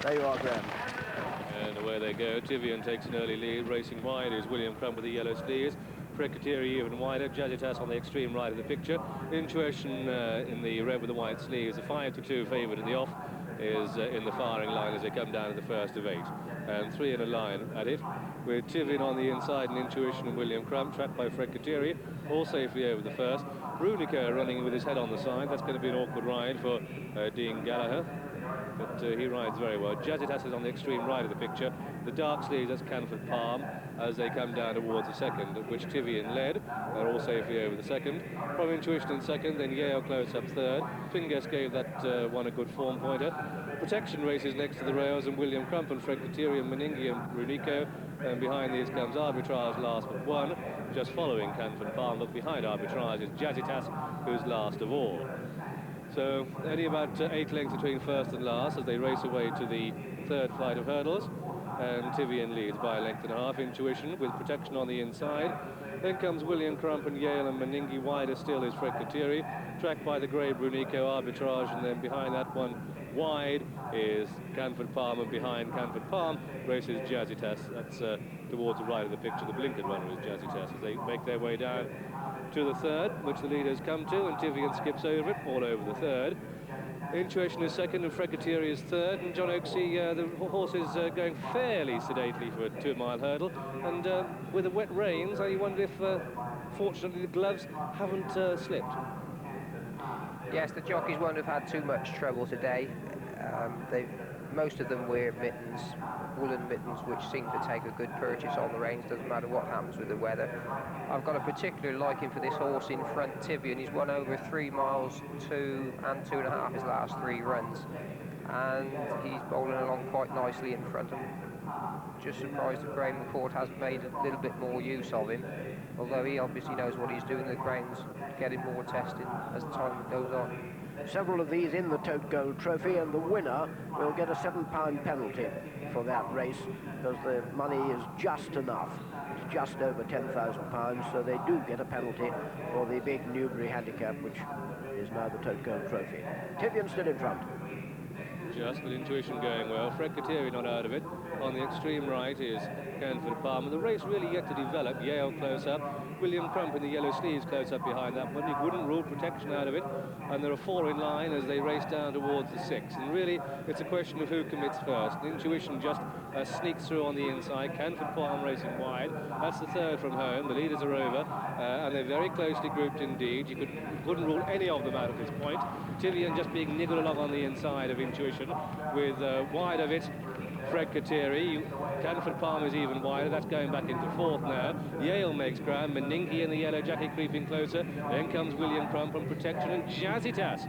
There you are, Graham. And away they go. Tivian takes an early lead. Racing wide is William Crump with the yellow sleeves. Fredcoteri even wider. Jazitas on the extreme right of the picture. Intuition in the red with the white sleeves. A 5-2 favourite in the off is in the firing line as they come down to the first of 8. And 3 in a line at it, with Tivian on the inside and Intuition and William Crump, tracked by Fredcoteri, all safely over the first. Brunico running with his head on the side. That's going to be an awkward ride for Dean Gallagher, but he rides very well. Jazitas is on the extreme right of the picture. The dark sleeves, that's Canford Palm, as they come down towards the second, at which Tivian led. They're all safely over the second. From Intuition in second, then Yale close up third. Fingers gave that one a good form pointer. Protection races next to the rails, and William Crump and Fredcoteri and Meningi and Brunico. And behind these comes Arbitrage last but one, just following Canford Palm. But behind Arbitrage is Jazitas, who's last of all. So only about 8 lengths between first and last as they race away to the third flight of hurdles. And Tivian leads by a length and a half. Intuition with protection on the inside. Then comes William Crump and Yale, and Meningi. Wider still is Fredcoteri, tracked by the grey Brunico, Arbitrage, and then behind that one wide is Canford Palm, and behind Canford Palm races Jazitas. That's towards the right of the picture. The blinkered runner is Jazitas as they make their way down to the third, which the leaders come to, and Tivian skips over it, all over the third. Intuition is second and Fredcoteri is third, and John Oaksey, the horse is going fairly sedately for a 2-mile hurdle, and with the wet rains, I wonder if fortunately the gloves haven't slipped. Yes, the jockeys won't have had too much trouble today. Most of them wear mittens, woolen mittens, which seem to take a good purchase on the reins, doesn't matter what happens with the weather. I've got a particular liking for this horse in front, Tivian. He's won over 3 miles, 2 and 2.5 his last 3 runs, and he's bowling along quite nicely in front. I'm just surprised that Graham McCourt hasn't made a little bit more use of him, although he obviously knows what he's doing. The ground's getting more tested as time goes on. Several of these in the Tote Gold Trophy, and the winner will get a £7 penalty for that race, because the money is just enough. It's just over £10,000, so they do get a penalty for the big Newbury handicap, which is now the Tote Gold Trophy. Tivian still in front. Just with Intuition going well. Fredcoteri not out of it. On the extreme right is Canford Palm. And the race really yet to develop. Yale close up. William Crump in the yellow sleeves close up behind that one. You wouldn't rule protection out of it. And there are 4 in line as they race down towards the 6. And really, it's a question of who commits first. Intuition just sneaks through on the inside. Canford Palm racing wide. That's the third from home. The leaders are over. And they're very closely grouped indeed. You couldn't rule any of them out at this point. Tivian just being niggled along on the inside of Intuition, with wide of it Fredcoteri. Canford Palm is even wider. That's going back into 4th now. Yale makes ground. Meningi in the yellow jacket creeping closer. Then comes William Crump on protection, and Jazitas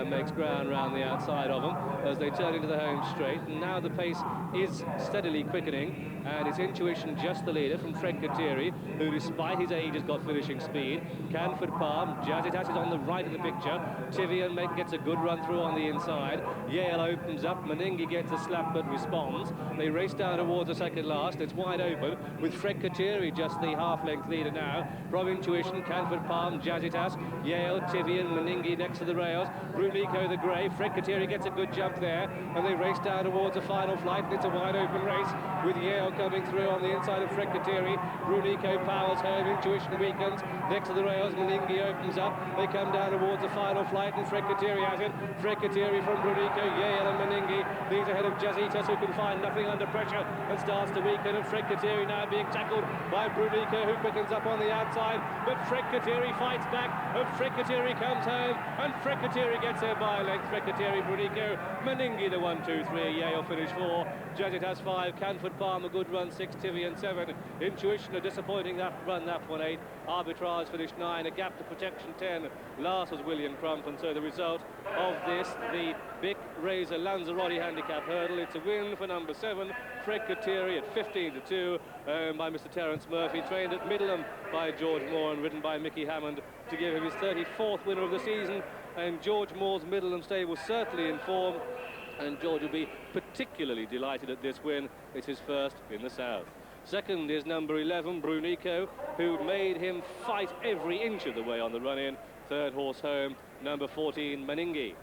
makes ground round the outside of them as they turn into the home straight. And now the pace is steadily quickening, and it's Intuition just the leader from Fredcoteri, who despite his age has got finishing speed. Canford Palm, Jazitas is on the right of the picture. Tivian gets a good run through on the inside. Yale opens up. Meningi gets a slap but responds. They race down towards the second last. It's wide open with Fredcoteri just the half-length leader now. From Intuition, Canford Palm, Jazitas, Yale, Tivian, Meningi next to the rails. Brunico the grey. Fredcoteri gets a good jump there, and they race down towards the final flight. It's a wide open race with Yale coming through on the inside of Fredcoteri. Brunico powers home. Intuition weakens next to the rails. Meningi opens up. They come down towards the final flight, and Fredcoteri has it. Fredcoteri from Brunico, Yale and Meningi. These ahead of Jazitas, who can find nothing under pressure and starts to weaken. And Fredcoteri now being tackled by Brunico, who quickens up on the outside. But Fredcoteri fights back, and Fredcoteri comes home, and Fredcoteri gets there by a length. Fredcoteri, Brunico, Meningi the 1, 2, 3. Yale finish 4. Jazitas 5. Canford Palm a good run 6. Tivian 7. Intuition a disappointing run that one 8. Arbitrage finished 9. A gap to protection 10. Last was William Crump, and so the result of this, the Bic Razor Lanzarote handicap hurdle, it's a win for number 7, Fredcoteri, at 15-2, by Mr. Terence Murphy, trained at Middleham by George Moore and ridden by Mickey Hammond, to give him his 34th winner of the season. And George Moore's Middleham stable certainly in form, and George will be particularly delighted at this win. It's his first in the South. Second is number 11, Brunico, who made him fight every inch of the way on the run-in. Third horse home, number 14, Meningi.